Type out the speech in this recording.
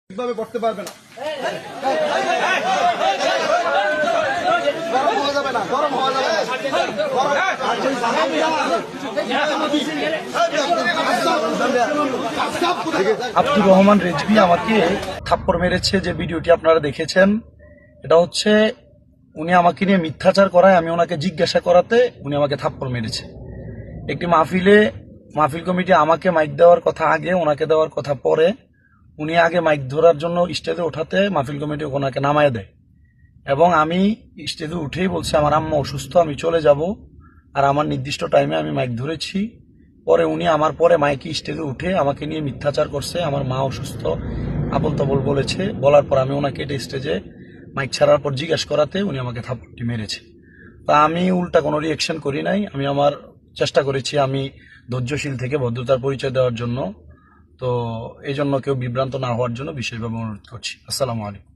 ঠিকভাবে পড়তে পারবে না। গরম হওয়া যাবে না। আব্দুর রহমান রেজভী আমাকে থাপ্পড় মেরেছে, যে ভিডিওটি আপনারা দেখেছেন। এটা হচ্ছে উনি আমাকে নিয়ে মিথ্যাচার করায় আমি ওনাকে জিজ্ঞাসা করাতে উনি আমাকে থাপ্পড় মেরেছে। একটি মাহফিল কমিটি আমাকে মাইক দেওয়ার কথা আগে, ওনাকে দেওয়ার কথা পরে। উনি আগে মাইক ধরার জন্য স্টেজে ওঠাতে মাহফিল কমিটি ওনাকে নামায় দেয় এবং আমি স্টেজে উঠেই বলছি আমার আম্মা অসুস্থ, আমি চলে যাব, আর আমার নির্দিষ্ট টাইমে আমি মাইক ধরেছি। পরে উনি আমার পরে মাইকে স্টেজে উঠে আমাকে নিয়ে মিথ্যাচার করছে, আমার মা অসুস্থ আবল তাবল বলেছে। বলার পর আমি ওনাকে স্টেজে মাইক ছাড়ার পর জিজ্ঞাসা করাতে উনি আমাকে থাপ্পড়টি মেরেছে। তা আমি উল্টা কোনো রিয়েকশন করি নাই। আমি আমার চেষ্টা করেছি আমি ধৈর্যশীল থেকে ভদ্রতার পরিচয় দেওয়ার জন্য। তো এই জন্য কেউ বিভ্রান্ত না হওয়ার জন্য বিশেষভাবে অনুরোধ করছি। আসসালামু আলাইকুম।